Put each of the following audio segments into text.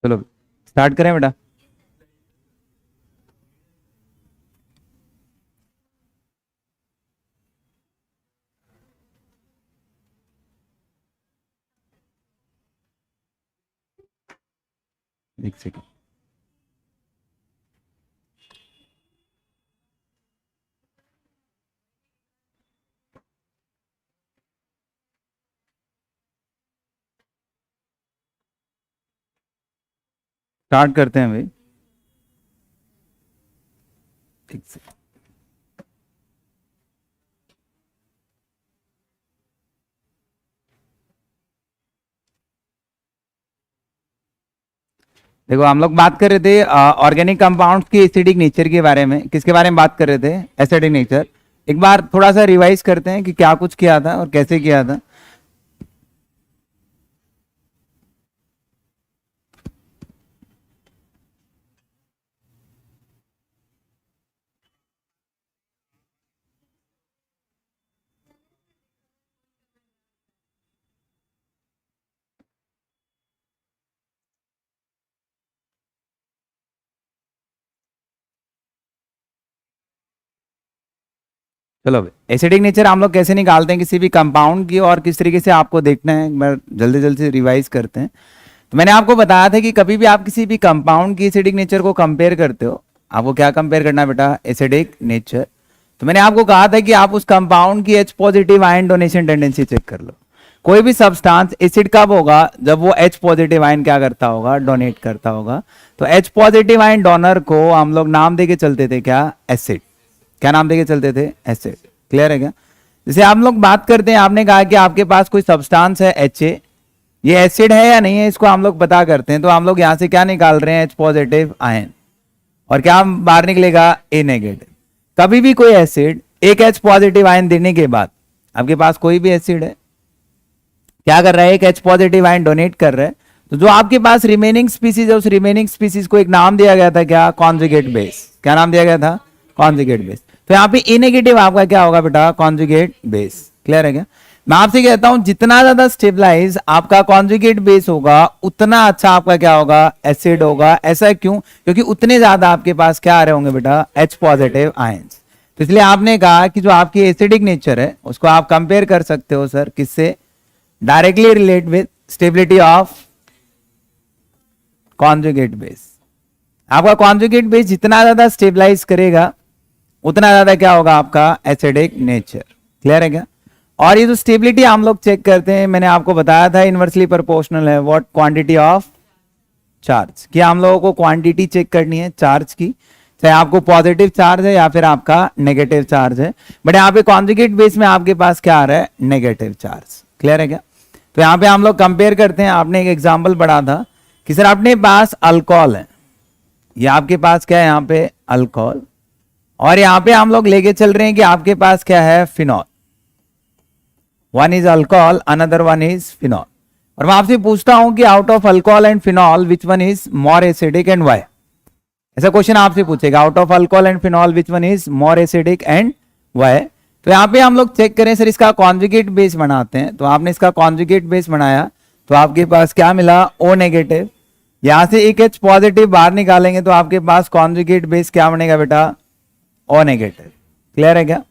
चलो स्टार्ट करें बेटा। एक सेकंड। स्टार्ट करते हैं भाई। एक सेकंड। देखो हम लोग बात कर रहे थे ऑर्गेनिक कंपाउंड्स की एसिडिक नेचर के बारे में। किसके बारे में बात कर रहे थे? Acidic nature. एक बार थोड़ा सा रिवाइज करते हैं कि क्या कुछ किया था और कैसे किया था। चलो एसिडिक नेचर हम लोग कैसे निकालते हैं किसी भी कंपाउंड की, और किस तरीके से आपको देखना है, एक बार जल्दी जल्दी से रिवाइज करते हैं। तो मैंने आपको बताया था कि कभी भी आप किसी भी कंपाउंड की एसिडिक नेचर को कंपेयर करते हो, आपको क्या कंपेयर करना है बेटा? Acidic nature. तो मैंने आपको कहा था कि आप उस कंपाउंड की H positive ion donation tendency check कर लो। कोई भी सब्सटेंस एसिड कब होगा? जब वो H पॉजिटिव आयन क्या करता होगा? डोनेट करता होगा। तो H पॉजिटिव आयन डोनर को हम लोग नाम देके चलते थे क्या? एसिड। क्या नाम देके चलते थे? एसिड। क्लियर है क्या? जैसे आप लोग बात करते हैं, आपने कहा कि आपके पास कोई सब्सटेंस है HA, ये एसिड है या नहीं है, इसको हम लोग पता करते हैं। तो हम लोग यहां से क्या निकाल रहे हैं? H पॉजिटिव आयन, और क्या बाहर निकलेगा? A negative. कभी भी कोई एसिड एक H पॉजिटिव आयन देने के बाद, आपके पास कोई भी एसिड है क्या कर रहा है? एक H पॉजिटिव आयन डोनेट कर रहा है। तो जो आपके पास रिमेनिंग स्पीसीज है, उस रिमेनिंग स्पीसीज को एक नाम दिया गया था क्या? Conjugate base. क्या नाम दिया गया था? Conjugate base. तो यहाँ पे ए नेगेटिव आपका क्या होगा बेटा? Conjugate base. क्लियर है क्या? मैं आपसे कहता हूं जितना ज्यादा स्टेबलाइज आपका कॉन्जुगेट बेस होगा, उतना अच्छा आपका क्या होगा? एसिड होगा। ऐसा क्यों? क्योंकि उतने ज्यादा आपके पास क्या आ रहे होंगे बेटा? H positive ions. तो इसलिए आपने कहा कि जो आपकी एसिडिक नेचर है उसको आप कंपेयर कर सकते हो सर किससे? Directly relate with stability of conjugate base. आपका कॉन्जुगेट बेस जितना ज्यादा स्टेबलाइज करेगा, उतना ज्यादा क्या होगा आपका? Acidic nature. क्लियर है क्या? और ये जो स्टेबिलिटी हम लोग चेक करते हैं, मैंने आपको बताया था इनवर्सली प्रोपोर्शनल है व्हाट? Quantity of charge. कि हम लोगों को क्वांटिटी चेक करनी है चार्ज की, चाहे आपको पॉजिटिव चार्ज है या फिर आपका नेगेटिव चार्ज है। बट यहाँ पे कॉन्जुगेट बेस में आपके पास क्या आ रहा है? Negative charge. क्लियर है क्या? तो यहाँ पे हम लोग कंपेयर करते हैं। आपने एक एग्जाम्पल पढ़ा था कि सर अपने पास अल्कोहल है, ये आपके पास क्या है? यहाँ पे अल्कोहल, और यहाँ पे हम लोग लेके चल रहे हैं कि आपके पास क्या है? Phenol. One is alcohol, another one is phenol. और मैं आपसे पूछता हूं कि out of alcohol and phenol which one is more acidic and why? ऐसा क्वेश्चन आपसे पूछेगा, out of alcohol and phenol which one is more acidic and why? तो यहाँ पे हम लोग चेक करें सर, इसका कॉन्जुगेट बेस बनाते हैं। तो आपने इसका कॉन्जुगेट बेस बनाया तो आपके पास क्या मिला? O negative. यहां से एक H पॉजिटिव बाहर निकालेंगे तो आपके पास कॉन्जुगेट बेस क्या बनेगा बेटा? O negative. क्लियर है क्या?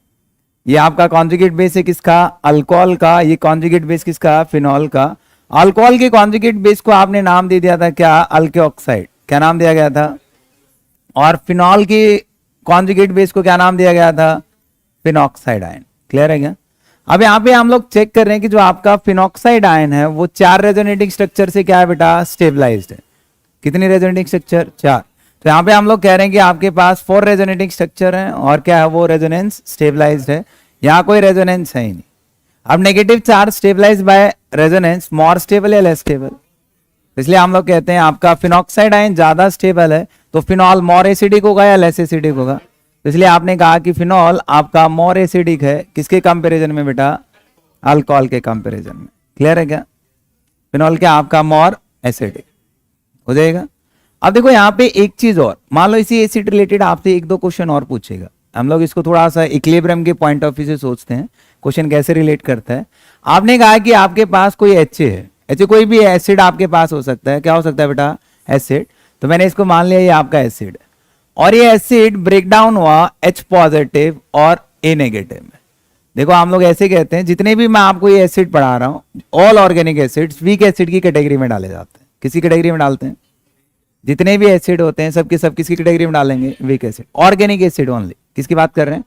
ये आपका कॉन्जुगेट बेस है किसका? अल्कोहल का। ये कॉन्जुगेट बेस किसका? फिनॉल का। अल्कोहल के कॉन्जुगेट बेस को आपने नाम दे दिया था क्या? अल्के ऑक्साइड। क्या नाम दिया गया था? और फिनॉल के कॉन्जुगेट बेस को क्या नाम दिया गया था? Phenoxide ion. क्लियर है क्या? अब यहाँ पे हम लोग चेक कर रहे हैं कि जो आपका फिनॉक्साइड आयन है वो 4 रेजोनेटिंग स्ट्रक्चर से क्या है बेटा? स्टेबलाइज्ड है। कितनी रेजोनेटिंग स्ट्रक्चर? 4। तो यहाँ पे हम लोग कह रहे हैं कि आपके पास 4 रेजोनेटिंग स्ट्रक्चर हैं, और क्या है? वो रेजोनेंस स्टेबलाइज्ड है। यहाँ कोई रेजोनेंस है ही नहीं। अब negative charge stabilised by resonance, more stable या लेस स्टेबल? इसलिए हम लोग कहते हैं आपका फिनॉक्साइड आयन ज्यादा स्टेबल है, तो फिनॉल मोर एसिडिक होगा या लेस एसिडिक होगा? तो इसलिए आपने कहा कि फिनॉल आपका मोर एसिडिक है। किसके कंपैरिजन में बेटा? अल्कोहल के कंपैरिजन में। क्लियर है क्या? फिनॉल क्या आपका? मोर एसिडिक हो जाएगा। अब देखो यहाँ पे एक चीज और, मान लो इसी एसिड रिलेटेड आपसे 1-2 क्वेश्चन और पूछेगा। हम लोग इसको थोड़ा सा इक्विलिब्रियम के पॉइंट ऑफ व्यू से सोचते हैं, क्वेश्चन कैसे रिलेट करता है। आपने कहा कि आपके पास कोई HA है, HA कोई भी एसिड आपके पास हो सकता है। क्या हो सकता है बेटा? एसिड, तो मैंने इसको मान लिया ये आपका एसिड है, और ये एसिड ब्रेक डाउन हुआ H पॉजिटिव और A नेगेटिव में। देखो हम लोग ऐसे कहते हैं, जितने भी मैं आपको ये एसिड पढ़ा रहा हूं, all organic acids weak acid की कैटेगरी में डाले जाते हैं। किसी कैटेगरी में डालते हैं? जितने भी एसिड होते हैं सबके सब किसकी कैटेगरी में डालेंगे? Weak acid. Organic acid only, किसकी बात कर रहे हैं?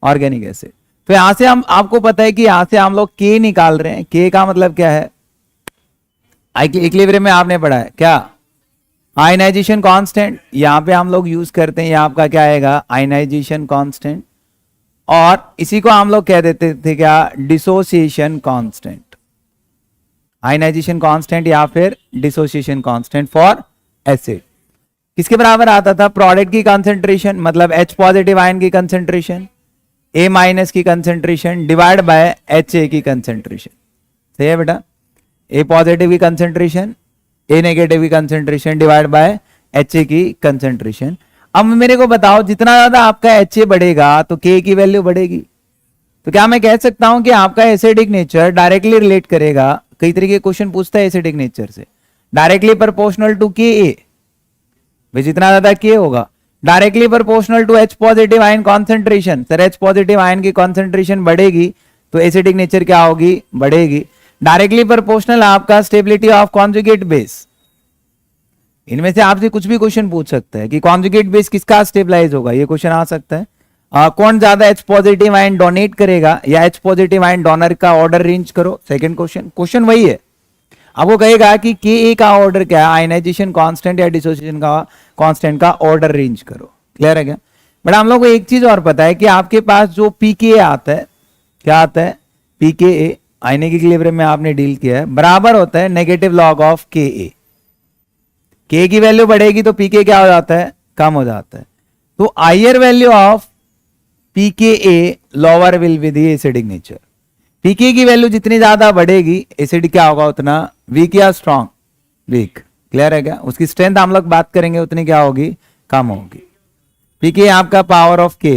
Organic acid. तो यहां से हम, आपको पता है कि यहां से हम लोग के निकाल रहे हैं। के का मतलब क्या है? इक्विलिब्रियम में आपने पढ़ा है क्या? Ionisation constant. यहां पे हम लोग यूज करते हैं, ये आपका क्या आएगा? Ionisation constant. और इसी को हम लोग कह देते थे क्या? Dissociation constant. आयनाइजेशन कांस्टेंट या फिर डिसोसिएशन कांस्टेंट फॉर एसिड किसके बराबर आता था? प्रोडक्ट की कंसंट्रेशन, मतलब H पॉजिटिव आयन की कंसंट्रेशन, A माइनस की कंसंट्रेशन डिवाइड बाय HA की कंसंट्रेशन। सही है बेटा? A पॉजिटिव की कंसंट्रेशन, A नेगेटिव की कंसंट्रेशन डिवाइड बाय HA की कंसंट्रेशन। अब मेरे को बताओ, जितना ज्यादा आपका HA बढ़ेगा तो K की वैल्यू बढ़ेगी। तो क्या मैं कह सकता हूं कि आपका एसिडिक नेचर डायरेक्टली रिलेट करेगा? कई तरीके के क्वेश्चन पूछता है एसिडिक नेचर से, डायरेक्टली प्रोपोर्शनल टू Ka, भाई जितना ज्यादा K होगा, directly proportional to H positive ion concentration. Sir H positive ion की कॉन्सेंट्रेशन बढ़ेगी तो एसिडिक नेचर क्या होगी? बढ़ेगी। डायरेक्टली प्रोपोर्शनल आपका स्टेबिलिटी ऑफ कॉन्जुगेट बेस। इनमें से आपसे कुछ भी क्वेश्चन पूछ सकता है कि कॉन्जुगेट बेस किसका स्टेबलाइज होगा, ये क्वेश्चन आ सकता है। कौन ज्यादा H पॉजिटिव आयन डोनेट करेगा, या H पॉजिटिव आयन डोनर का ऑर्डर रेंज करो। सेकंड क्वेश्चन वही है। अब वो कहेगा कि Ka का ऑर्डर क्या है, आयनाइजेशन कांस्टेंट या डिसोसिएशन का कांस्टेंट का ऑर्डर रेंज करो। क्लियर है क्या? बट हम लोग को एक चीज और पता है कि आपके पास जो pKa आता है, क्या आता है? pKa आयनिक इक्विलिब्रियम में आपने डील किया है, बराबर होता है negative log of Ka। K की वैल्यू बढ़ेगी तो pK क्या हो जाता है? कम हो जाता है। तो higher value of pKa lower will be the acidic nature. pK की वैल्यू जितनी ज्यादा बढ़ेगी, एसिड क्या होगा उतना वीक या स्ट्रॉन्ग? वीक। क्लियर है क्या? उसकी स्ट्रेंथ हम लोग बात करेंगे उतनी क्या होगी? कम होगी। pK आपका पावर ऑफ K,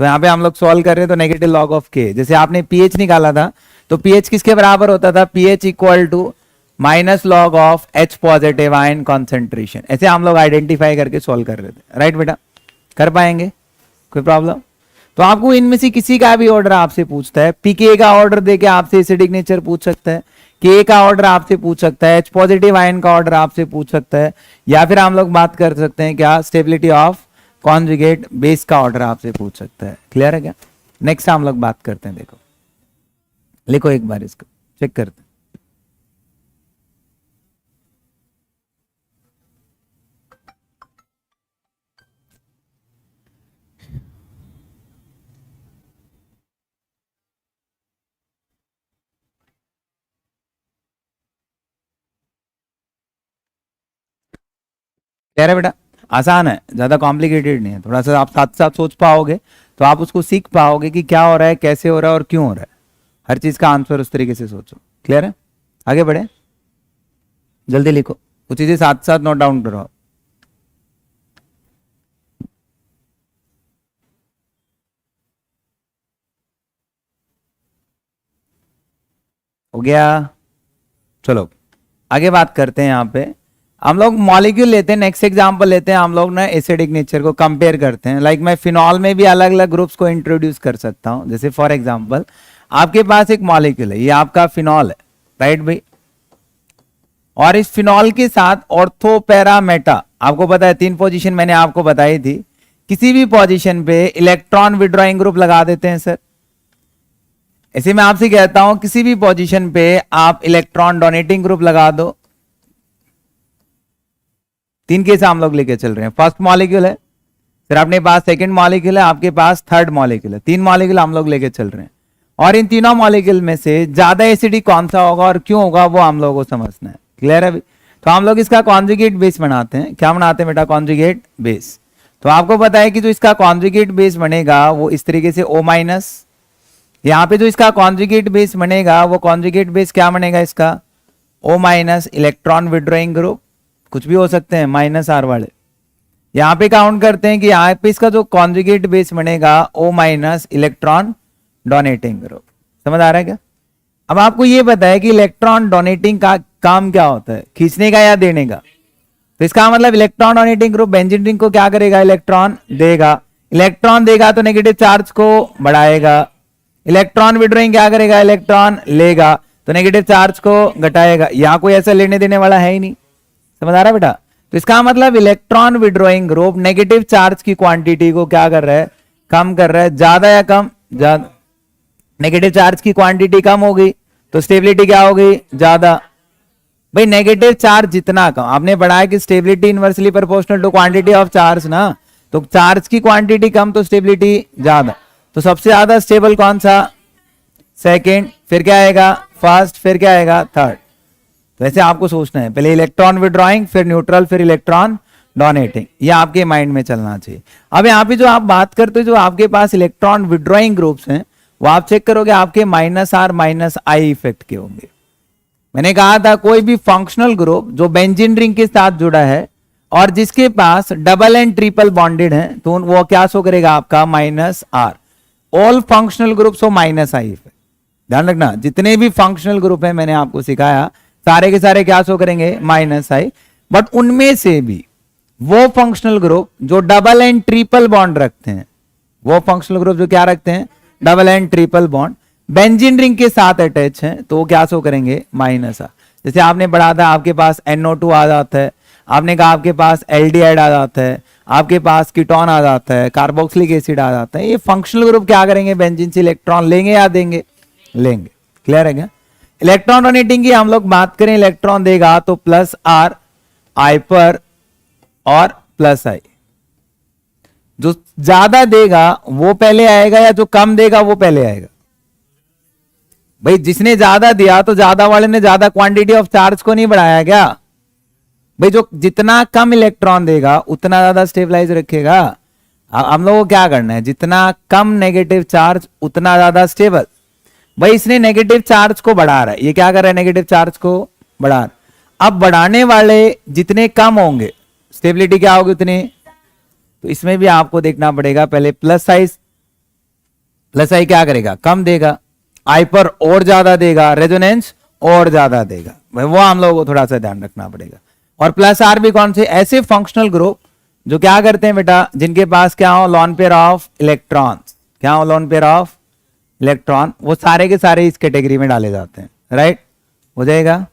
तो यहां पे हम लोग सॉल्व कर रहे हैं तो नेगेटिव लॉग ऑफ K। जैसे आपने pH निकाला था तो pH किसके बराबर होता था? pH equal to minus log of H positive ion concentration. ऐसे हम लोग आइडेंटिफाई करके सॉल्व कर रहे थे। राइट बेटा? कर पाएंगे? कोई प्रॉब्लम? तो आपको इनमें से किसी का भी ऑर्डर आपसे पूछता है, pK का ऑर्डर देके आपसे एसिडिक नेचर पूछ सकता है, K का ऑर्डर आपसे पूछ सकता है, H पॉजिटिव आयन का ऑर्डर आपसे पूछ सकता है, या फिर हम लोग बात कर सकते हैं क्या? स्टेबिलिटी ऑफ कॉन्जुगेट बेस का ऑर्डर आपसे पूछ सकता है। क्लियर है क्या? नेक्स्ट हम लोग बात करते हैं। देखो लिखो एक बार, इसको चेक करते हैं। कह रहे बेटा आसान है, ज्यादा कॉम्प्लिकेटेड नहीं है। थोड़ा सा आप साथ साथ सोच पाओगे तो आप उसको सीख पाओगे कि क्या हो रहा है, कैसे हो रहा है और क्यों हो रहा है। हर चीज का आंसर उस तरीके से सोचो। क्लियर है? आगे बढ़े, जल्दी लिखो, कुछ चीजें साथ साथ नोट डाउन करो। हो गया? चलो आगे बात करते हैं। यहाँ पे हम लोग मॉलिक्यूल लेते हैं, नेक्स्ट एग्जांपल लेते हैं। हम लोग ना एसिडिक नेचर को कंपेयर करते हैं। लाइक मैं फिनॉल में भी अलग अलग ग्रुप्स को इंट्रोड्यूस कर सकता हूं। जैसे फॉर एग्जांपल आपके पास एक मॉलिक्यूल है, ये आपका फिनॉल है, राइट भाई? और इस फिनॉल के साथ ऑर्थो पैरा मेटा, आपको पता है 3 पोजीशन मैंने आपको बताई थी। किसी भी पोजीशन पे इलेक्ट्रॉन विड्रॉइंग ग्रुप लगा देते हैं सर। ऐसे मैं आपसे कहता हूं किसी भी पोजीशन पे आप इलेक्ट्रॉन डोनेटिंग ग्रुप लगा दो। 3 केस हम लोग लेके चल रहे हैं। फर्स्ट मॉलिक्यूल है, फिर अपने पास सेकंड मॉलिक्यूल है, आपके पास थर्ड मॉलिक्यूल है। 3 मॉलिक्यूल हम लोग लेके चल रहे हैं, और इन तीनों मॉलिक्यूल में से ज्यादा एसिडिक कौन सा होगा और क्यों होगा वो हम लोगों को समझना है। क्लियर है? तो हम लोग इसका कॉन्जुगेट बेस बनाते हैं। क्या बनाते हैं बेटा? Conjugate base. तो आपको पता है कि जो इसका कॉन्जुगेट बेस बनेगा वो इस तरीके से O माइनस, यहाँ पे जो इसका कॉन्जुगेट बेस बनेगा वो कॉन्जुगेट बेस क्या बनेगा इसका? O minus electron withdrawing group, कुछ भी हो सकते हैं माइनस R वाले। यहाँ पे काउंट करते हैं कि यहाँ पे इसका जो कॉन्जुगेट बेस बनेगा O minus electron donating group. समझ आ रहा है क्या? अब आपको ये पता है कि इलेक्ट्रॉन डोनेटिंग का काम क्या होता है, खींचने का या देने का? तो इसका मतलब electron donating group benzene ring को क्या करेगा, इलेक्ट्रॉन देगा। इलेक्ट्रॉन देगा तो नेगेटिव चार्ज को बढ़ाएगा। इलेक्ट्रॉन विड्रॉइंग क्या करेगा, इलेक्ट्रॉन लेगा तो नेगेटिव चार्ज को घटाएगा। यहां कोई ऐसा लेने देने वाला है ही नहीं, समझ आ रहा है बेटा। तो इसका मतलब electron withdrawing group negative charge की क्वांटिटी को क्या कर रहा है, कम कर रहा है। ज्यादा या कम, ज्यादा। नेगेटिव चार्ज की क्वांटिटी कम होगी तो स्टेबिलिटी क्या होगी, ज्यादा। भाई नेगेटिव चार्ज जितना कम, आपने पढ़ा है कि stability inversely proportional to quantity of charge ना, तो चार्ज की क्वांटिटी कम तो स्टेबिलिटी ज्यादा। तो सबसे ज्यादा स्टेबल कौन सा, सेकंड, फिर क्या आएगा, फर्स्ट, फिर क्या आएगा, थर्ड। तो ऐसे आपको सोचना है, पहले इलेक्ट्रॉन विड्रॉइंग, फिर न्यूट्रल, फिर इलेक्ट्रॉन डोनेटिंग, ये आपके माइंड में चलना चाहिए। अब यहाँ पे जो आप बात करते हो, जो आपके पास इलेक्ट्रॉन विड्रॉइंग ग्रुप्स हैं, वो आप चेक करोगे आपके -R -I इफेक्ट के होंगे। मैंने कहा था कोई भी फंक्शनल ग्रुप जो बेंजीन रिंग के साथ जुड़ा है और जिसके पास डबल एंड ट्रिपल बॉन्डेड है, तो वो क्या शो करेगा आपका, -R। ऑल फंक्शनल ग्रुप्स हो -I इफेक्ट। ध्यान रखना, जितने भी फंक्शनल ग्रुप है मैंने आपको सिखाया, सारे के सारे क्या शो करेंगे, -I। बट उनमें से भी वो फंक्शनल ग्रुप जो डबल एंड ट्रिपल बॉन्ड रखते हैं, वो फंक्शनल ग्रुप जो क्या रखते हैं, double and triple bond, benzene ring के साथ अटैच हैं, तो वो क्या शो करेंगे, -R। जैसे आपने पढ़ा था आपके पास NO2 आ जाता है, आपने कहा आपके पास एल्डिहाइड आ जाता है, आपके पास कीटोन आ जाता है, कार्बोक्सिलिक एसिड आ जाता है। ये फंक्शनल ग्रुप क्या करेंगे, बेंजीन से इलेक्ट्रॉन लेंगे या देंगे, लेंगे। क्लियर है क्या। इलेक्ट्रॉन डोनेटिंग की हम लोग बात करें, इलेक्ट्रॉन देगा तो +R I पर और +I। जो ज्यादा देगा वो पहले आएगा या जो कम देगा वो पहले आएगा। भाई जिसने ज्यादा दिया तो ज्यादा वाले ने ज्यादा क्वांटिटी ऑफ चार्ज को नहीं बढ़ाया क्या। भाई जो जितना कम इलेक्ट्रॉन देगा उतना ज्यादा स्टेबलाइज रखेगा। हम लोगों को क्या करना है, जितना कम नेगेटिव चार्ज उतना ज्यादा स्टेबल। भाई इसने नेगेटिव चार्ज को बढ़ा रहा है, ये क्या कर रहा है, नेगेटिव चार्ज को बढ़ा रहा है। अब बढ़ाने वाले जितने कम होंगे स्टेबिलिटी क्या होगी उतनी। तो इसमें भी आपको देखना पड़ेगा, पहले +I क्या करेगा, कम देगा, I पर और ज्यादा देगा, रेजोनेंस और ज्यादा देगा। भाई वो हम लोगों को थोड़ा सा ध्यान रखना पड़ेगा। और +R भी कौन से, ऐसे फंक्शनल ग्रुप जो क्या करते हैं बेटा, जिनके पास क्या हो, लोन पेयर ऑफ इलेक्ट्रॉन्स, क्या हो, लोन पेयर ऑफ इलेक्ट्रॉन, वो सारे के सारे इस कैटेगरी में डाले जाते हैं। राइट, हो जाएगा।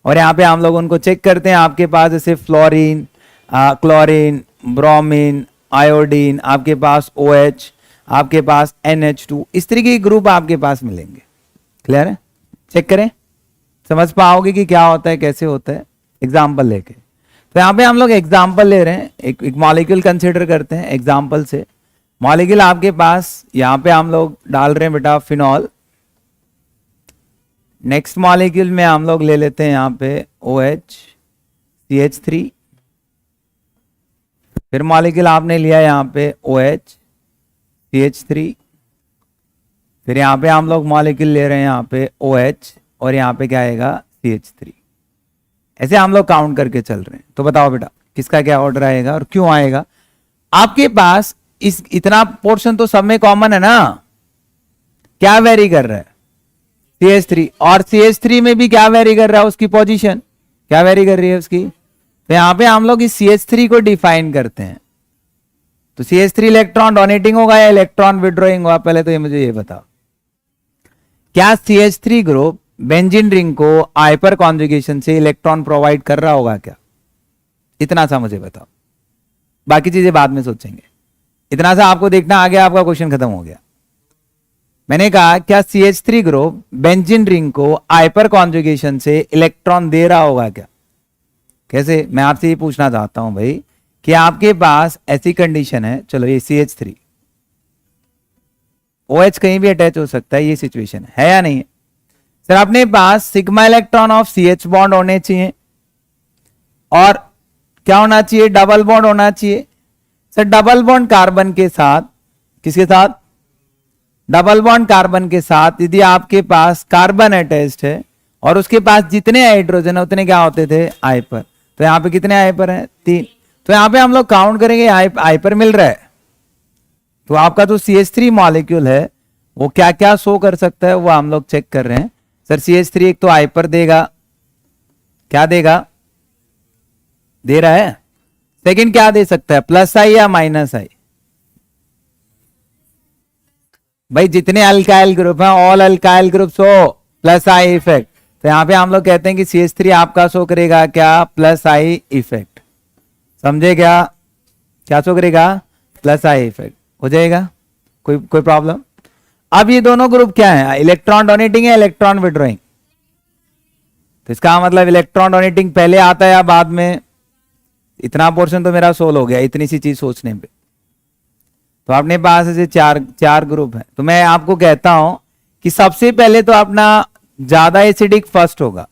और यहाँ पे हम लोग उनको चेक करते हैं, आपके पास जैसे फ्लोरीन, क्लोरीन, ब्रोमीन, आयोडीन, आपके पास OH, आपके पास NH2, इस तरीके के ग्रुप आपके पास मिलेंगे। क्लियर है, चेक करें, समझ पाओगे कि क्या होता है, कैसे होता है, एग्जाम्पल लेके। तो यहाँ पे हम लोग एग्जाम्पल ले रहे हैं, एक मॉलिक्यूल कंसिडर करते हैं एग्जाम्पल से। मॉलिक्यूल आपके पास यहाँ पे हम लोग डाल रहे हैं बेटा फिनॉल। नेक्स्ट मॉलिक्यूल में हम लोग ले लेते हैं यहाँ पे OH CH3। फिर मॉलिक्यूल आपने लिया यहाँ पे OH CH3। फिर यहाँ पे हम लोग मॉलिक्यूल ले रहे हैं यहाँ पे OH और यहाँ पे क्या आएगा, CH3। ऐसे हम लोग काउंट करके चल रहे हैं। तो बताओ बेटा किसका क्या ऑर्डर आएगा और क्यों आएगा। आपके पास इस इतना पोर्शन तो सब में कॉमन है ना, क्या वेरी कर रहा है, CH3। और CH3 में भी क्या वेरी कर रहा है, उसकी पोजीशन क्या वेरी कर रही है उसकी। तो यहां पे हम लोग इस CH3 को डिफाइन करते हैं। तो CH3 इलेक्ट्रॉन डोनेटिंग होगा या इलेक्ट्रॉन विड्रॉइंग होगा, पहले तो ये मुझे ये बताओ। क्या CH3 ग्रुप बेंजीन रिंग को हाइपर कॉन्जुगेशन से इलेक्ट्रॉन प्रोवाइड कर रहा होगा क्या, इतना सा मुझे बताओ, बाकी चीजें बाद में सोचेंगे। इतना सा आपको देखना आ गया, आपका क्वेश्चन खत्म हो गया। मैंने कहा क्या CH3 ग्रुप बेंजीन रिंग को हाइपर कॉन्जुगेशन से इलेक्ट्रॉन दे रहा होगा क्या। कैसे, मैं आपसे ये पूछना चाहता हूं भाई कि आपके पास ऐसी कंडीशन है, चलो ये CH3 OH कहीं भी अटैच हो सकता है, ये सिचुएशन है या नहीं है। सर अपने पास sigma electron of CH bond होने चाहिए और क्या होना चाहिए, डबल बॉन्ड होना चाहिए। सर डबल बॉन्ड कार्बन के साथ, किसके साथ, डबल बॉन्ड कार्बन के साथ यदि आपके पास कार्बन अटैच्ड है और उसके पास जितने हाइड्रोजन है उतने क्या होते थे, हाइपर। तो यहां पे कितने हाइपर हैं, 3। तो यहां पे हम लोग काउंट करेंगे, हाइपर मिल रहा है। तो आपका जो CH3 मॉलिक्यूल है वो क्या क्या शो कर सकता है वो हम लोग चेक कर रहे हैं। सर CH3 एक तो हाइपर देगा, क्या देगा, दे रहा है। सेकंड क्या दे सकता है, प्लस आई या माइनस आई? भाई जितने अल्काइल ग्रुप हैं ऑल अल्काइल ग्रुप्स हो प्लस आई इफेक्ट। तो यहां पे हम लोग कहते हैं कि CH3 आपका शो करेगा क्या, प्लस आई इफेक्ट। समझे क्या, क्या शो करेगा, प्लस आई इफेक्ट हो जाएगा। कोई प्रॉब्लम? अब ये दोनों ग्रुप क्या है, इलेक्ट्रॉन डोनेटिंग है इलेक्ट्रॉन विड्रॉइंग? तो इसका मतलब इलेक्ट्रॉन डोनेटिंग पहले आता है या बाद में? इतना पोर्शन तो मेरा सोल हो गया इतनी सी चीज सोचने पे। तो अपने पास ऐसे चार ग्रुप है। तो मैं आपको कहता हूं कि सबसे पहले तो अपना ज्यादा एसिडिक फर्स्ट होगा।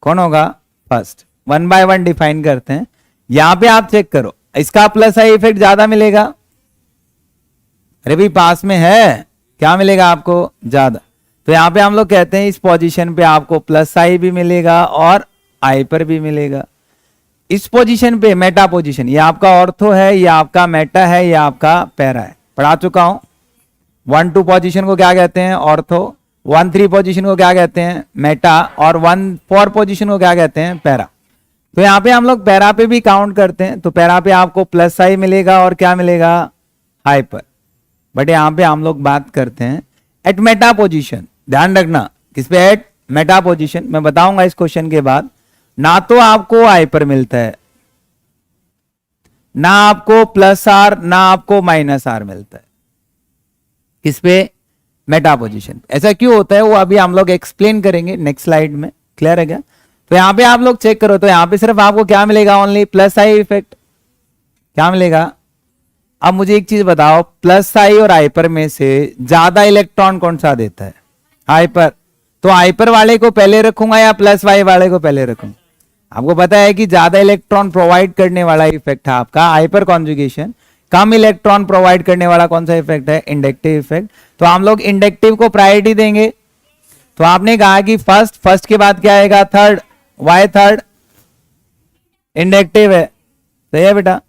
कौन होगा, फर्स्ट। 1 बाय 1 डिफाइन करते हैं। यहां पे आप चेक करो, इसका प्लस आई इफेक्ट ज्यादा मिलेगा। अरे भाई पास में है, क्या मिलेगा आपको, ज्यादा। तो यहां पे हम लोग कहते हैं इस पोजीशन पे आपको प्लस आई भी मिलेगा और आई पर भी मिलेगा। इस पोजीशन पे मेटा पोजीशन, ये आपका ऑर्थो है, ये आपका मेटा है, ये आपका पैरा है, पढ़ा चुका हूं। 1-2 पोजीशन को क्या कहते हैं, ऑर्थो। 1-3 पोजीशन को क्या कहते हैं, मेटा। और 1-4 पोजीशन को क्या कहते हैं, पैरा। तो यहाँ पे हम लोग पैरा पे भी काउंट करते हैं। तो पैरा पे आपको प्लस आई मिलेगा और क्या मिलेगा, हाइपर। बट यहाँ पे हम लोग बात करते हैं एट मेटा पोजीशन। ध्यान रखना किस पे, एट मेटा पोजीशन। मैं बताऊंगा इस क्वेश्चन के बाद। ना तो आपको हाइपर मिलता है, ना आपको प्लस आर, ना आपको माइनस आर मिलता है। किस पे, मेटा पोजीशन। ऐसा क्यों होता है वो अभी हम लोग एक्सप्लेन करेंगे नेक्स्ट स्लाइड में। क्लियर है क्या? तो यहां पे आप लोग चेक करो, तो यहां पे सिर्फ आपको क्या मिलेगा, ओनली प्लस आई इफेक्ट। क्या मिलेगा? अब मुझे एक चीज बताओ, प्लस आई और हाइपर में से ज्यादा इलेक्ट्रॉन कौन सा देता है, हाइपर। तो हाइपर वाले को पहले रखूंगा या प्लस वाई वाले को पहले रखूंगा? आपको पता है कि ज्यादा इलेक्ट्रॉन प्रोवाइड करने वाला इफेक्ट है आपका हाइपर कॉन्जुगेशन। कम इलेक्ट्रॉन प्रोवाइड करने वाला कौन सा इफेक्ट है, इंडक्टिव इफेक्ट। तो हम लोग इंडक्टिव को प्रायोरिटी देंगे। तो आपने कहा कि फर्स्ट के बाद क्या आएगा, थर्ड। वाई थर्ड, इंडक्टिव है, सही है बेटा।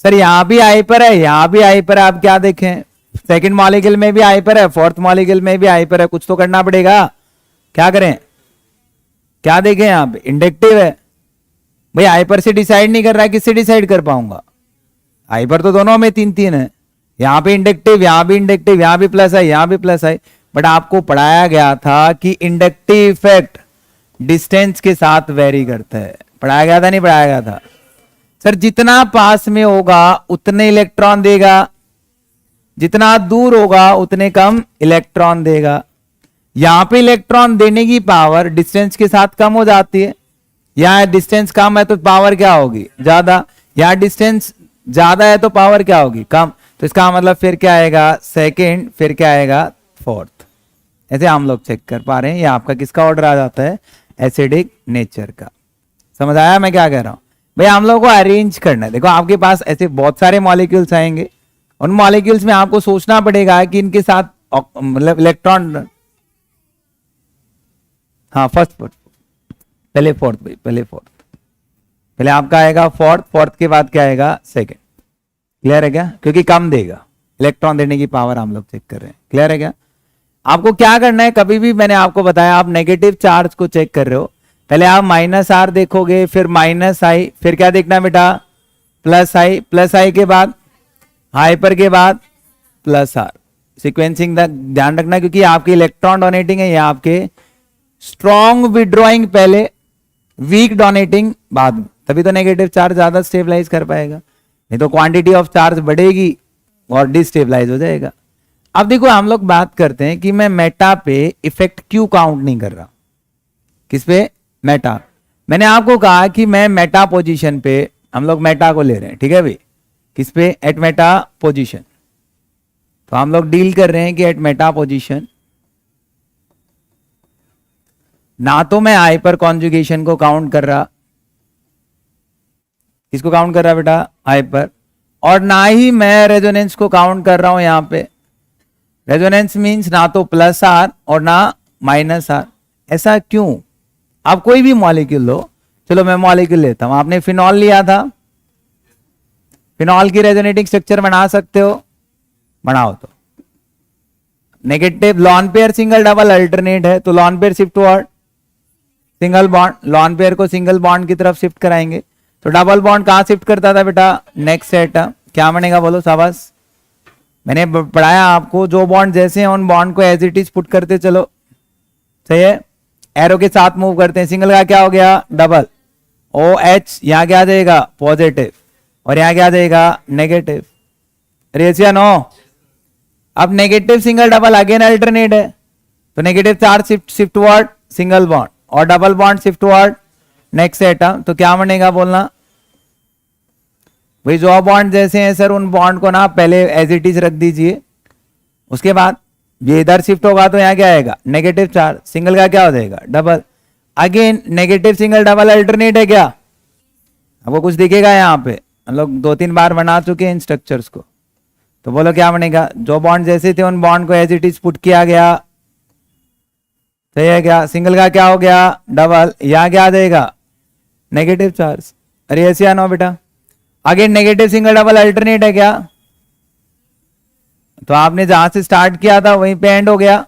सर यहां भी हाइपर है, यहां भी हाइपर है। आप क्या देखें, सेकंड मॉलिक्यूल में भी हाइपर है, फोर्थ मॉलिक्यूल में भी हाइपर है। कुछ तो करना पड़ेगा, क्या करें, क्या देखें यहां पे, इंडक्टिव है। भाई हाइपर से डिसाइड नहीं कर रहा है, किससे डिसाइड कर पाऊंगा, हाइपर तो दोनों में 3-3 है। यहां पे इंडक्टिव, यहां भी इंडक्टिव, यहां भी प्लस है, यहां भी प्लस है। बट आपको पढ़ाया गया था कि इंडक्टिव इफेक्ट डिस्टेंस के साथ वेरी करता है। पढ़ाया गया था, नहीं पढ़ाया गया था? सर जितना पास में होगा उतने इलेक्ट्रॉन देगा, जितना दूर होगा उतने कम इलेक्ट्रॉन देगा। यहां पे इलेक्ट्रॉन देने की पावर डिस्टेंस के साथ कम हो जाती है। यहां डिस्टेंस कम है तो पावर क्या होगी, ज्यादा। यहां डिस्टेंस ज्यादा है तो पावर क्या होगी, कम। तो इसका मतलब फिर क्या आएगा, सेकंड, फिर क्या आएगा, फोर्थ। ऐसे हम लोग चेक कर पा रहे हैं। ये आपका किसका ऑर्डर आ जाता है, एसिडिक नेचर का। समझ आया मैं क्या कह रहा हूं? भाई हम लोग को अरेंज करना है। देखो आपके पास ऐसे बहुत सारे मॉलिक्यूल्स आएंगे, उन मॉलिक्यूल्स में आपको सोचना पड़ेगा कि इनके साथ मतलब इलेक्ट्रॉन, हाँ फर्स्ट पहले फोर्थ, भाई पहले फोर्थ, पहले आपका आएगा फोर्थ, फोर्थ के बाद क्या आएगा, सेकंड। क्लियर है क्या? क्योंकि कम देगा इलेक्ट्रॉन देने की पावर हम लोग चेक कर रहे हैं। क्लियर है क्या? आपको क्या करना है, कभी भी मैंने आपको बताया, आप नेगेटिव चार्ज को चेक कर रहे हो, पहले आप माइनस आर देखोगे, फिर माइनस आई, फिर क्या देखना है बेटा, प्लस आई, प्लस आई के बाद हाइपर के बाद प्लस आर। सिक्वेंसिंग का ध्यान रखना, क्योंकि आपके इलेक्ट्रॉन डोनेटिंग है, ये आपके स्ट्रॉन्ग विड्रॉइंग पहले, वीक डोनेटिंग बाद में। तभी तो नेगेटिव चार्ज ज्यादा स्टेबलाइज कर पाएगा, नहीं तो क्वांटिटी ऑफ चार्ज बढ़ेगी और डिस्टेबलाइज हो जाएगा। अब देखो हम लोग बात करते हैं कि मैं मेटा पे इफेक्ट क्यों काउंट नहीं कर रहा। किस पे, मेटा। मैंने आपको कहा कि मैं मेटा पोजीशन पे, हम लोग मेटा को ले रहे हैं, ठीक है भाई। किस पे, एट मेटा पोजीशन। तो हम लोग डील कर रहे हैं कि एट मेटा पोजीशन ना तो मैं हाइपर कॉन्जुगेशन को काउंट कर रहा, किसको काउंट कर रहा बेटा, हाइपर, और ना ही मैं रेजोनेंस को काउंट कर रहा हूं। यहां पे रेजोनेंस मींस ना तो प्लस आर और ना माइनस आर। ऐसा क्यों? आप कोई भी मॉलिक्यूल लो, चलो मैं मॉलिक्यूल लेता हूं, आपने फिनॉल लिया था, फिनॉल की रेजोनेटिंग स्ट्रक्चर बना सकते हो, बनाओ। तो negative lone pair single double alternate है, तो lone pair shift toward single bond, lone pair को सिंगल बॉन्ड की तरफ शिफ्ट कराएंगे। तो डबल बॉन्ड कहाँ शिफ्ट करता था बेटा, नेक्स्ट सेट। क्या बनेगा बोलो शाबाश। मैंने पढ़ाया आपको, जो बॉन्ड जैसे हैं उन बॉन्ड को एज इट इज पुट करते चलो, सही है। एरो के साथ मूव करते हैं। सिंगल का क्या हो गया, डबल। ओ एच यहाँ क्या आ जाएगा, पॉजिटिव, और यहाँ क्या आ जाएगा, नेगेटिव। रेशिया नो। अब negative single double again alternate है, तो negative charge shift toward single bond, और double bond shift toward next set. तो क्या बनेगा बोलना भाई, जो बॉन्ड जैसे हैं सर उन बॉन्ड को ना पहले एज इट इज रख दीजिए, उसके बाद ये इधर शिफ्ट होगा तो यहाँ क्या आएगा, नेगेटिव चार्ज। सिंगल का क्या हो जाएगा, double. Again negative single double alternate है क्या, आपको कुछ दिखेगा यहाँ पे, हम लोग 2-3 बार बना चुके हैं इन स्ट्रक्चर्स को। तो बोलो क्या बनेगा, जो बॉन्ड जैसे थे उन बॉन्ड को एज इट इज पुट किया गया, सही है क्या। सिंगल का क्या हो गया, डबल, यहाँ क्या आ जाएगा, नेगेटिव चार्ज। अरे ऐसे या नो बेटा। Again negative single double alternate है क्या, तो आपने जहां से स्टार्ट किया था वहीं पे एंड हो गया।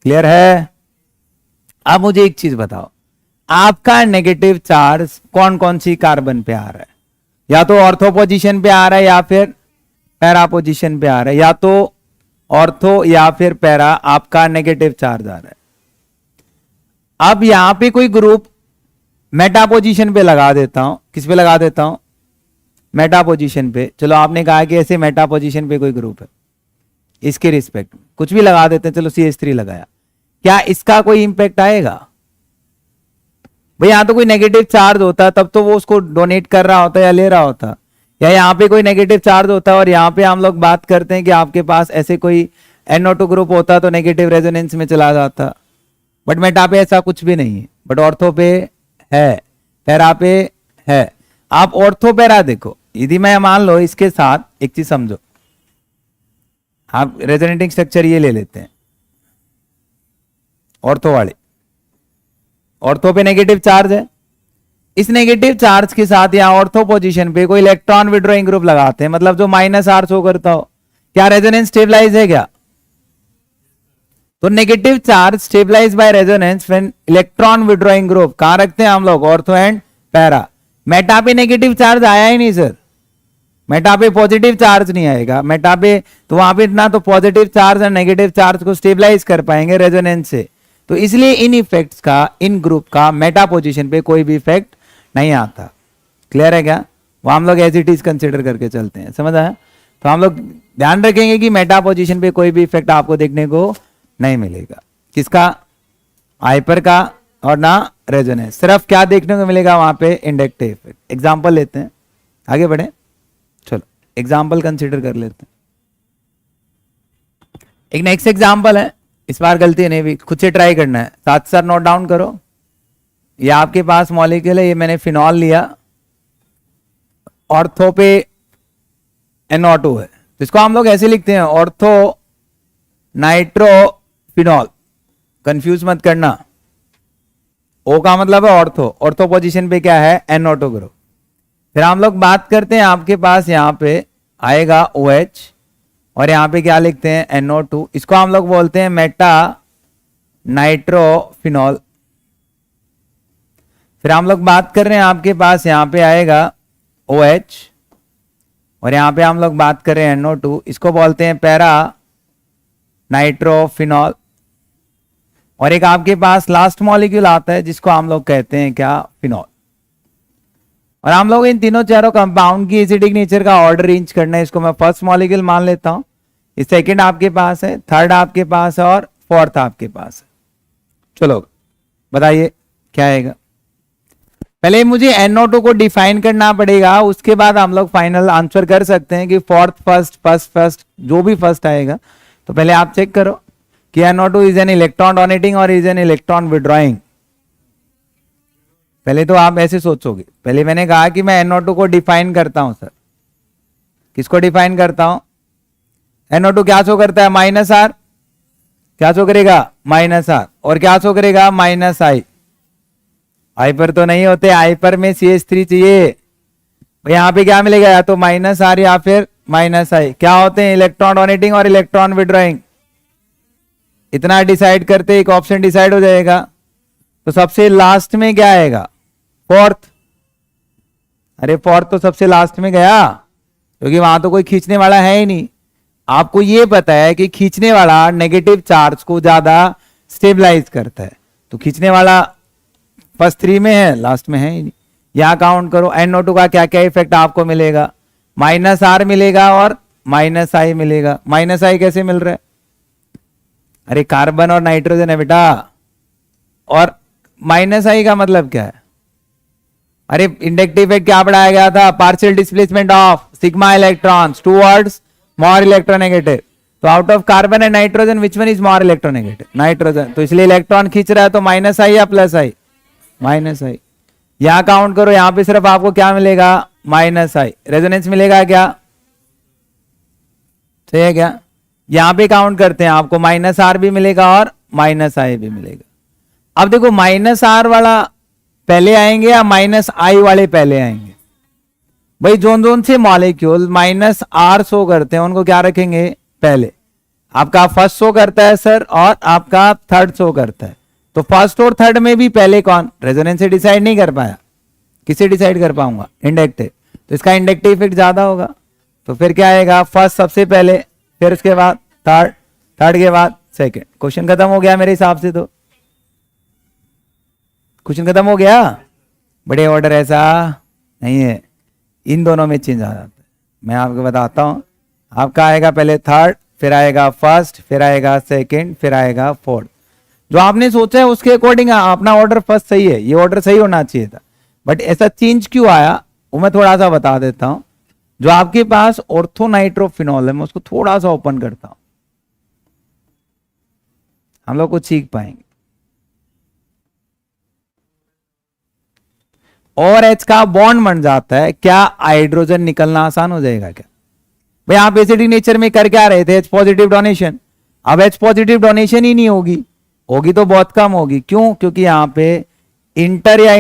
क्लियर है। अब मुझे एक चीज बताओ, आपका नेगेटिव चार्ज कौन कौन सी कार्बन पे आ रहा है, या तो ऑर्थो पोजीशन पे आ रहा है या फिर पैरा पोजीशन पे आ रहा है, या तो ऑर्थो या फिर पैरा आपका नेगेटिव चार्ज आ रहा है। अब यहां पे कोई ग्रुप मेटा पोजीशन पे लगा देता हूं, किस पे लगा देता हूं, मेटा पोजीशन पे। चलो आपने कहा कि ऐसे मेटा पोजीशन पे कोई ग्रुप है, इसके रिस्पेक्ट कुछ भी लगा देते हैं, चलो CH3 लगाया, क्या इसका कोई इंपैक्ट आएगा भाई। यहां तो कोई नेगेटिव चार्ज होता तब तो वो उसको डोनेट कर रहा होता या ले रहा होता, या यहाँ पे कोई नेगेटिव चार्ज होता और यहाँ पे हम लोग बात करते हैं कि आपके पास ऐसे कोई NO2 ग्रुप होता तो नेगेटिव रेजोनेंस में चला जाता। बट मेटा पे ऐसा कुछ भी नहीं है, बट ऑर्थो पे है, पैरा पे है। आप ऑर्थो पैरा देखो, यदि मैं मान लो इसके साथ एक चीज समझो, आप रेजोनेटिंग स्ट्रक्चर ये ले लेते हैं ऑर्थो वाले, ऑर्थो पे नेगेटिव चार्ज है, इस नेगेटिव चार्ज के साथ यहां ऑर्थो पोजीशन पे कोई इलेक्ट्रॉन विड्रॉइंग ग्रुप लगाते हैं, मतलब जो -R शो करता हो, क्या रेजोनेंस स्टेबलाइज है क्या, तो negative charge stabilise by resonance when electron withdrawing group कहां रखते हैं हम लोग, ऑर्थो एंड पैरा। मेटा पे नेगेटिव चार्ज आया ही नहीं सर, मेटा पे पॉजिटिव चार्ज नहीं आएगा, मेटा पे तो वहां पे ना तो पॉजिटिव चार्ज और नेगेटिव चार्ज को स्टेबलाइज कर पाएंगे रेजोनेंस से, तो इसलिए इन इफेक्ट्स का, इन ग्रुप का मेटा पोजीशन पे कोई भी इफेक्ट नहीं आता। क्लियर है क्या, वो हम लोग एज इट इज कंसिडर करके चलते हैं, समझ आया। तो हम लोग ध्यान रखेंगे कि मेटा पोजीशन पे कोई भी इफेक्ट आपको देखने को नहीं मिलेगा, किसका, हाइपर का और ना रेजोनेंस। सिर्फ क्या देखने को मिलेगा वहां पे, इंडक्टिव इफेक्ट। एग्जांपल लेते हैं, आगे बढ़े, चलो एग्जांपल कंसीडर कर लेते हैं। एक नेक्स्ट एग्जांपल है, इस बार गलती नहीं भी, खुद से ट्राई करना है, साथ साथ नोट डाउन करो। ये आपके पास मॉलिक्यूल है, ये मैंने फिनॉल लिया, ऑर्थो पे NO2 है, तो इसको हम लोग ऐसे लिखते हैं, ऑर्थो नाइट्रो फिनॉल, कंफ्यूज मत करना। O का मतलब है ऑर्थो, ऑर्थो पोजीशन पे क्या है, NO2 ग्रुप। फिर हम लोग बात करते हैं, आपके पास यहाँ पे आएगा OH, और यहाँ पे क्या लिखते हैं, NO2, इसको हम लोग बोलते हैं मेटा नाइट्रोफिनॉल। फिर हम लोग बात कर रहे हैं, आपके पास यहाँ पे आएगा OH, और यहाँ पे हम लोग बात कर रहे हैं NO2, इसको बोलते हैं पैरा नाइट्रोफिनॉल। और एक आपके पास लास्ट मॉलिक्यूल आता है जिसको हम लोग कहते हैं क्या, फिनॉल। और हम लोग इन तीनों चारों कंपाउंड की एसिडिक नेचर का ऑर्डर रेंज करना है, इसको मैं फर्स्ट मॉलिक्यूल मान लेता हूं, ये सेकंड आपके पास है, थर्ड आपके पास है, और फोर्थ आपके पास है। चलो बताइए क्या आएगा। पहले मुझे NO2 को डिफाइन करना पड़ेगा, उसके बाद हम लोग फाइनल आंसर कर सकते हैं कि फोर्थ फर्स्ट जो भी फर्स्ट आएगा। तो पहले आप चेक करो कि NO2 is an electron donating और इज एन इलेक्ट्रॉन विड्रॉइंग। पहले तो आप ऐसे सोचोगे, पहले मैंने कहा कि मैं NO2 को डिफाइन करता हूं सर, किसको डिफाइन करता हूं, NO2 क्या शो करता है, -R, क्या शो करेगा, -R, और क्या शो करेगा, -I। आई पर तो नहीं होते, आई पर में CH3 चाहिए, यहां पे क्या मिलेगा, या तो -R या फिर -I। क्या होते हैं, इलेक्ट्रॉन डोनेटिंग और इलेक्ट्रॉन विड्रॉइंग। इतना डिसाइड करते एक ऑप्शन डिसाइड हो जाएगा, तो सबसे लास्ट में क्या आएगा? फोर्थ। अरे फोर्थ तो सबसे लास्ट में गया, क्योंकि वहां तो कोई खींचने वाला है ही नहीं। आपको ये पता है कि खींचने वाला नेगेटिव चार्ज को ज्यादा स्टेबलाइज करता है, तो खींचने वाला फर्स्ट 3 में है, लास्ट में है ही नहीं। यहां काउंट करो NO2 का क्या क्या इफेक्ट आपको मिलेगा, -R मिलेगा और -I मिलेगा। -I कैसे मिल रहा है? अरे कार्बन और नाइट्रोजन है बेटा, और -I का मतलब क्या है? अरे इंडक्टिव इफेक्ट क्या पढ़ाया गया था? Partial displacement of sigma electrons towards more electronegative. तो out of carbon and nitrogen which one is more electronegative? Nitrogen. तो इसलिए इलेक्ट्रॉन खींच रहा है, तो -I या +I? -I। यहां काउंट करो, यहां पे सिर्फ आपको क्या मिलेगा? -I। रेजोनेंस मिलेगा क्या? सही है क्या? यहां पे काउंट करते हैं, आपको -R भी मिलेगा और -I भी मिलेगा। अब देखो -R वाला पहले आएंगे या -I वाले पहले आएंगे? भाई जोन से मॉलिक्यूल -R शो करते हैं उनको क्या रखेंगे? पहले। आपका फर्स्ट शो करता है सर, और आपका थर्ड शो करता है। तो फर्स्ट और थर्ड में भी पहले कौन? रेजोनेंस से डिसाइड नहीं कर पाया, किसे डिसाइड कर पाऊंगा? इंडक्टिव। तो इसका इंडक्टिव इफेक्ट ज्यादा होगा, तो फिर क्या आएगा? फर्स्ट सबसे पहले, फिर उसके बाद थर्ड, थर्ड के बाद सेकंड। क्वेश्चन खत्म हो गया मेरे हिसाब से, तो क्वेश्चन खत्म हो गया। बड़े ऑर्डर ऐसा नहीं है, इन दोनों में चेंज आ जाता है। मैं आपको बताता हूं, आपका आएगा पहले थर्ड, फिर आएगा फर्स्ट, फिर आएगा सेकंड, फिर आएगा फोर्थ। जो आपने सोचा है उसके अकॉर्डिंग अपना ऑर्डर फर्स्ट सही है, ये ऑर्डर सही होना चाहिए था, बट ऐसा चेंज क्यों आया वो मैं थोड़ा सा बता देता हूं। जो आपके पास ऑर्थोनाइट्रोफिनॉल है, मैं उसको थोड़ा सा ओपन करता हूं, हम लोग कुछ सीख पाएंगे। और H का बॉन्ड बन जाता है, क्या हाइड्रोजन निकलना आसान हो जाएगा क्या? भाई आप एसिडिक नेचर में कर क्या रहे थे? H positive donation. अब H पॉजिटिव डोनेशन ही नहीं होगी, होगी तो बहुत कम होगी। क्यों? क्योंकि यहां पे इंटर या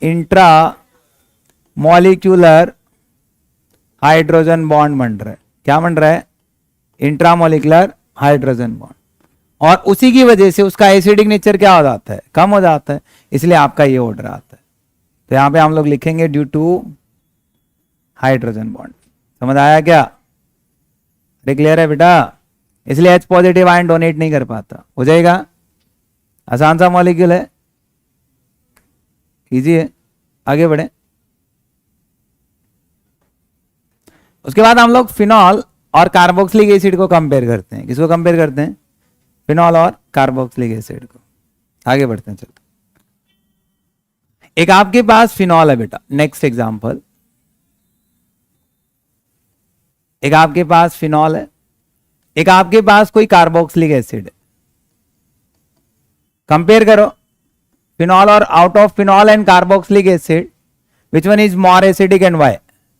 इंट्रा मॉलिक्यूलर हाइड्रोजन बॉन्ड बन रहा है। क्या बन रहा है? इंट्रामोलिकुलर हाइड्रोजन बॉन्ड, और उसी की वजह से उसका एसिडिक नेचर क्या हो जाता है? कम हो जाता है, इसलिए आपका ये ऑर्डर आता है। तो यहां पे हम लोग लिखेंगे ड्यू टू हाइड्रोजन बॉन्ड। समझ आया क्या? क्लियर है बेटा? इसलिए H पॉजिटिव आयन डोनेट नहीं कर पाता। हो जाएगा, आसान सा मॉलिक्यूल है, इजी है, आगे बढ़े। उसके बाद हम लोग फिनॉल और कार्बोक्सिलिक एसिड को कंपेयर करते हैं। किसको कंपेयर करते हैं? फिनॉल और कार्बोक्सिलिक एसिड को। आगे बढ़ते हैं, चलो। एक आपके पास फिनॉल है बेटा, नेक्स्ट एग्जांपल। एक आपके पास फिनॉल है, एक आपके पास कोई कार्बोक्सिलिक एसिड है। कंपेयर करो फिनॉल और out of phenol and carboxylic acid which one is more acidic and why?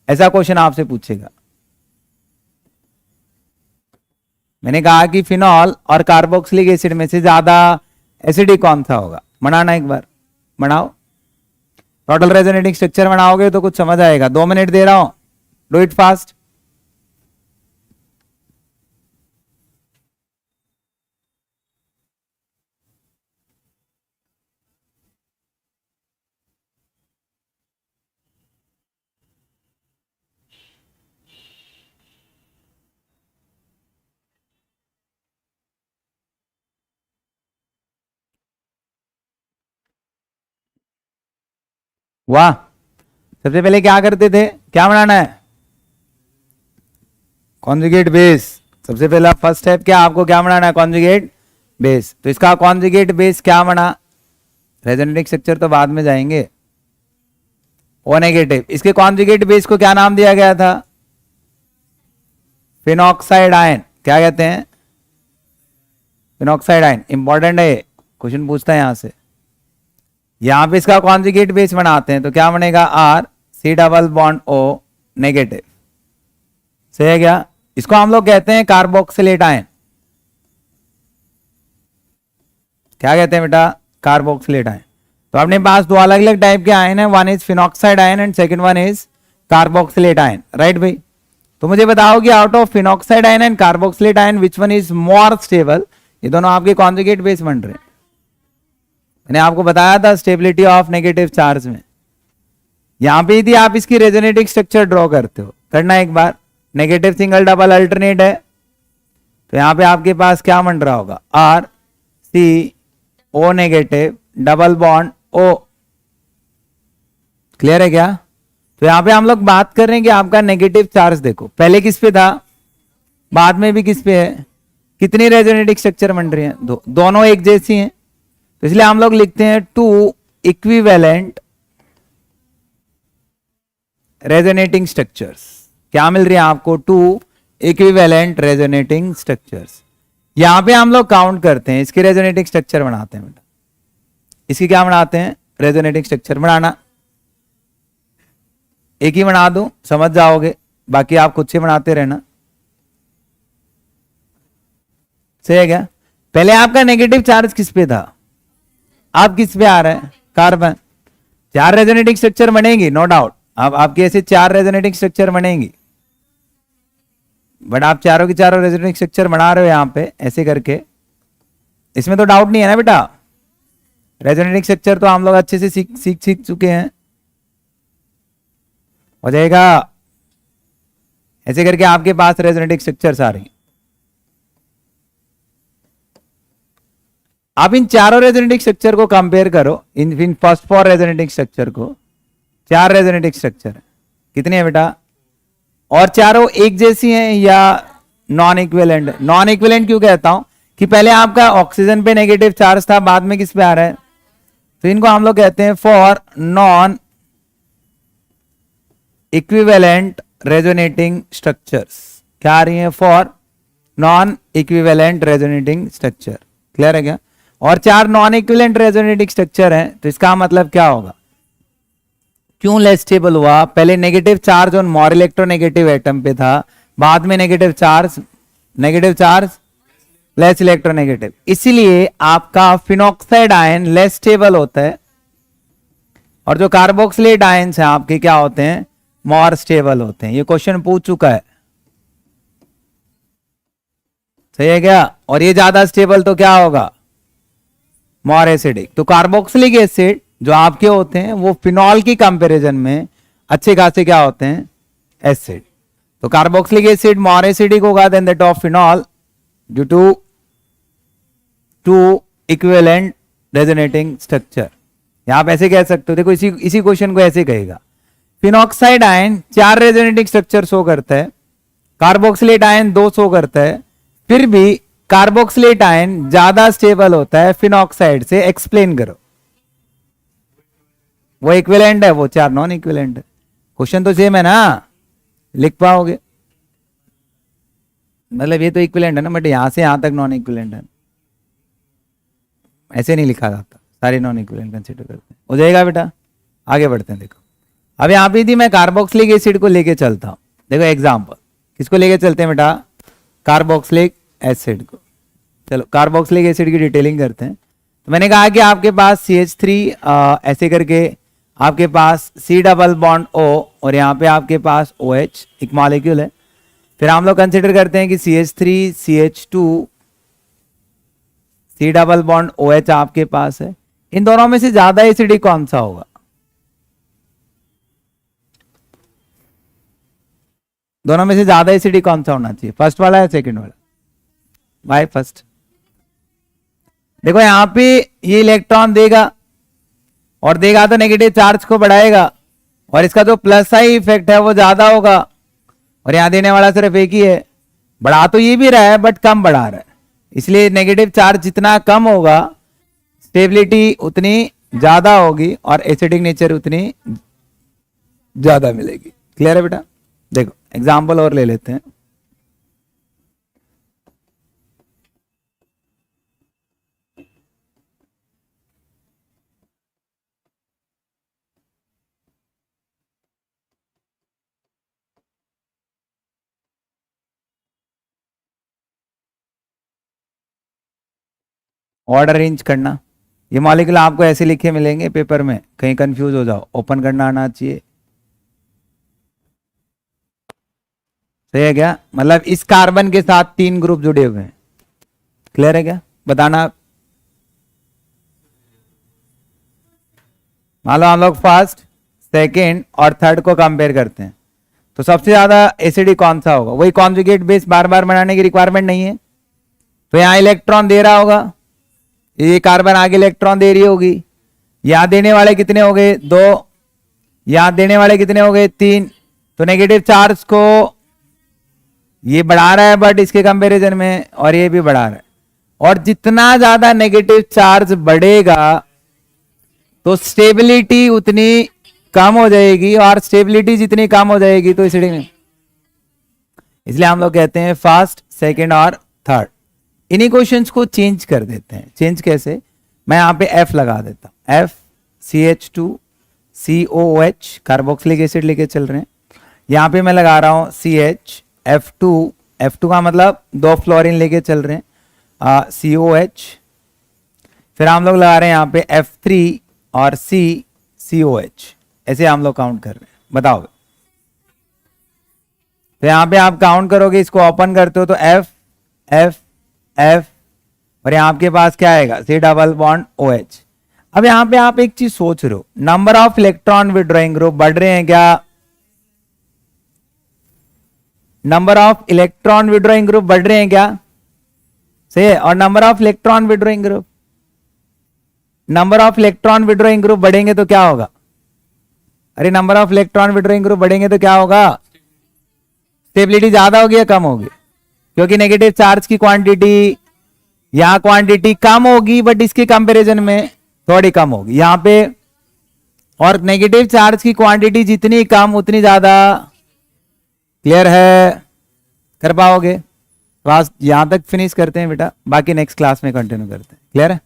ऐसा क्वेश्चन आपसे पूछेगा। मैंने कहा कि फिनॉल और कार्बोक्सिलिक एसिड में से ज्यादा एसिडिक कौन सा होगा? बनाना एक बार, बनाओ। टोटल रेजोनेटिंग स्ट्रक्चर बनाओगे तो कुछ समझ आएगा। 2 मिनट दे रहा हूं, डू इट फास्ट। वाह, सबसे पहले क्या करते थे? क्या बनाना है? Conjugate base. सबसे पहला फर्स्ट स्टेप क्या? आपको क्या बनाना है? Conjugate base. तो इसका कॉन्जुगेट बेस क्या बना? रेजोनेटिंग स्ट्रक्चर तो बाद में जाएंगे। O negative. इसके कॉन्जुगेट बेस को क्या नाम दिया गया था? Phenoxide ion. क्या कहते हैं? Phenoxide ion. इंपॉर्टेंट है, क्वेश्चन पूछता है यहां से। यहां पे इसका कॉन्जुगेट बेस बनाते हैं तो क्या बनेगा? R C double bond O negative. सही है क्या? इसको हम लोग कहते हैं कार्बोक्सिलेट आयन। क्या कहते हैं बेटा? Carboxylate ion. तो अपने पास दो अलग अलग टाइप के आयन है, one is phenoxide ion and second one is carboxylate ion. Right भाई? तो मुझे बताओ कि out of phenoxide ion and carboxylate ion which one is more stable? ये दोनों आपके कॉन्जुगेट बेस बन रहे हैं। मैंने आपको बताया था स्टेबिलिटी ऑफ नेगेटिव चार्ज में। यहां पे यदि आप इसकी रेजोनेटिंग स्ट्रक्चर ड्रॉ करते हो, करना एक बार, नेगेटिव सिंगल डबल अल्टरनेट है, तो यहां पे आपके पास क्या बन रहा होगा, R C O negative double bond O. Clear है क्या? तो यहां पे हम लोग बात कर रहे हैं कि आपका नेगेटिव चार्ज देखो, पहले किस पे था, बाद में भी किस पे है, कितनी रेजोनेटिंग स्ट्रक्चर बन रही है, दोनों एक जैसी हैं, तो इसलिए हम लोग लिखते हैं टू इक्विवेलेंट रेजोनेटिंग स्ट्रक्चर्स। क्या मिल रही है आपको, टू इक्विवेलेंट रेजोनेटिंग स्ट्रक्चर्स। यहां पे हम लोग काउंट करते हैं, इसकी रेजोनेटिंग स्ट्रक्चर बनाते हैं बेटा, इसकी क्या बनाते हैं, रेजोनेटिंग स्ट्रक्चर बनाना। एक ही बना दूं, समझ जाओगे, बाकी आप खुद से बनाते रहना। सही है क्या? पहले आपका नेगेटिव चार्ज किस पे था, आप किस पे आ रहे हैं, कार्बन। चार रेजोनेटिंग स्ट्रक्चर बनेगी नो डाउट, अब आपके ऐसे चार रेजोनेटिंग स्ट्रक्चर बनेंगी, बट आप चारों की चारों रेजोनेटिंग स्ट्रक्चर बना रहे हो यहां पे ऐसे करके, इसमें तो डाउट नहीं है ना बेटा। रेजोनेटिंग स्ट्रक्चर तो हम लोग अच्छे से सीख चुके हैं, हो जाएगा। ऐसे करके आपके पास रेजोनेटिंग स्ट्रक्चर्स आ रही हैं। आप इन चारों रेजोनेटिंग स्ट्रक्चर को कंपेयर करो, in first four resonating structure को, चार रेजोनेटिंग स्ट्रक्चर है, कितनी है बेटा, और चारों एक जैसी हैं या नॉन इक्विवेलेंट। नॉन इक्विवेलेंट क्यों कहता हूं, कि पहले आपका ऑक्सीजन पे नेगेटिव चार्ज था, बाद में किस पे आ रहा है, तो इनको हम लोग कहते हैं for non equivalent resonating structures. क्या आ रही है, for non equivalent resonating structure. Clear है क्या? और चार नॉन इक्विवेलेंट रेजोनेटिंग स्ट्रक्चर हैं, तो इसका मतलब क्या होगा, क्यों लेस स्टेबल हुआ, पहले नेगेटिव चार्ज और मोर इलेक्ट्रोनेगेटिव एटम पे था, बाद में नेगेटिव चार्ज लेस इलेक्ट्रोनेगेटिव, इसीलिए आपका फिनॉक्साइड आयन लेस स्टेबल होता है, और जो कार्बोक्सिलेट आयन्स हैं आपके क्या होते हैं, मोर स्टेबल होते हैं। ये क्वेश्चन पूछ चुका है, सही है क्या? और ये ज्यादा स्टेबल तो क्या होगा, मोर एसिडिक। तो कार्बोक्सिलिक एसिड जो आपके होते हैं वो फिनॉल की कंपैरिजन में अच्छे खासे क्या होते हैं, एसिड। तो कार्बोक्सिलिक एसिड मोर एसिडिक होगा than that of phenol due to two equivalent resonating structure. यहां आप ऐसे कह सकते हो, देखो इसी क्वेश्चन को ऐसे कहेगा, फिनॉक्साइड आयन चार रेजोनेटिंग स्ट्रक्चर शो करता है, कार्बोक्सिलेट आयन दो शो करता है, फिर भी कार्बोक्सिलेट आयन ज्यादा स्टेबल होता है फिनॉक्साइड से, एक्सप्लेन करो। वो इक्विवेलेंट है, वो चार नॉन इक्विवेलेंट है। क्वेश्चन तो सेम है ना, लिख पाओगे, मतलब ये तो इक्विवेलेंट है ना, बट यहां से यहां तक नॉन इक्विवेलेंट है, ऐसे नहीं लिखा जाता, सारे नॉन इक्विवेलेंट कंसीडर करते हैं। हो जाएगा बेटा, आगे बढ़ते हैं। देखो अब यहां पे थी, मैं कार्बोक्सिलिक एसिड को लेके चलता हूं। देखो एग्जांपल, किसको लेके चलते हैं बेटा, कार्बोक्सिलिक एसिड को। चलो कार्बोक्सिलिक एसिड की डिटेलिंग करते हैं। तो मैंने कहा कि आपके पास CH3 ऐसे करके आपके पास C डबल बॉन्ड O, और यहाँ पे आपके पास OH एक मॉलिक्यूल है। फिर हम लोग कंसिडर करते हैं कि CH3 CH2 C double bond OH आपके पास है। इन दोनों में से ज्यादा एसिडिक कौन सा होगा, दोनों में से ज्यादा एसिडिक कौन सा होना चाहिए, फर्स्ट वाला या सेकंड वाला, बाय फर्स्ट। देखो यहां पे ये इलेक्ट्रॉन देगा, और देगा तो नेगेटिव चार्ज को बढ़ाएगा, और इसका जो प्लस आई इफेक्ट है वो ज्यादा होगा, और यहां देने वाला सिर्फ एक ही है। बढ़ा तो ये भी रहा है बट कम बढ़ा रहा है, इसलिए नेगेटिव चार्ज जितना कम होगा स्टेबिलिटी उतनी ज्यादा होगी, और एसिडिक नेचर उतनी ज्यादा मिलेगी। क्लियर है बेटा? देखो एग्जाम्पल और ले लेते हैं। ऑर्डर अरेंज करना, ये मॉलिक्यूल आपको ऐसे लिखे मिलेंगे पेपर में, कहीं कंफ्यूज हो जाओ, ओपन करना आना चाहिए। सही है क्या? मतलब इस कार्बन के साथ तीन ग्रुप जुड़े हुए हैं। क्लियर है क्या? बताना। मान लो हम लोग फर्स्ट, सेकेंड और थर्ड को कंपेयर करते हैं, तो सबसे ज्यादा एसिडिक कौन सा होगा? वही कॉन्जुगेट बेस बार बार बनाने की रिक्वायरमेंट नहीं है, तो यहाँ इलेक्ट्रॉन दे रहा होगा, ये कार्बन आगे इलेक्ट्रॉन दे रही होगी, यहां देने वाले कितने हो गए? 2, यहां देने वाले कितने हो गए? 3। तो नेगेटिव चार्ज को ये बढ़ा रहा है बट इसके कंपैरिजन में, और ये भी बढ़ा रहा है। और जितना ज्यादा नेगेटिव चार्ज बढ़ेगा तो स्टेबिलिटी उतनी कम हो जाएगी, और स्टेबिलिटी जितनी कम हो जाएगी तो एसिडिक में, इसलिए हम लोग कहते हैं फर्स्ट, सेकंड और थर्ड। इन्हीं क्वेश्चंस को चेंज कर देते हैं। चेंज कैसे? मैं यहां पे F लगा देता हूं, F CH2 COOH, carboxylic acid लेके चल रहे हैं। यहां पे मैं लगा रहा हूं CH F2, F2 का मतलब 2 फ्लोरीन लेके चल रहे हैं, COH। फिर हम लोग लगा रहे हैं यहां पे F3 और COH, ऐसे हम लोग काउंट कर रहे हैं। बताओ, तो यहां पे आप काउंट करोगे, इसको ओपन करते हो तो F F F, और यहां आपके पास क्या आएगा? C double bond OH। अब यहां पे आप एक चीज सोच रहे हो, number of electron withdrawing group बढ़ रहे हैं क्या? Number of electron withdrawing group बढ़ रहे हैं क्या? सही है। और number of electron withdrawing group, number of electron withdrawing group बढ़ेंगे तो क्या होगा? अरे number of electron withdrawing group बढ़ेंगे तो क्या होगा? स्टेबिलिटी ज्यादा होगी या कम होगी? क्योंकि नेगेटिव चार्ज की क्वांटिटी, यहां क्वांटिटी कम होगी बट इसके कंपैरिजन में थोड़ी कम होगी यहां पे, और नेगेटिव चार्ज की क्वांटिटी जितनी कम उतनी ज्यादा। क्लियर है? कर पाओगे? क्लास यहां तक फिनिश करते हैं बेटा, बाकी नेक्स्ट क्लास में कंटिन्यू करते हैं। क्लियर है?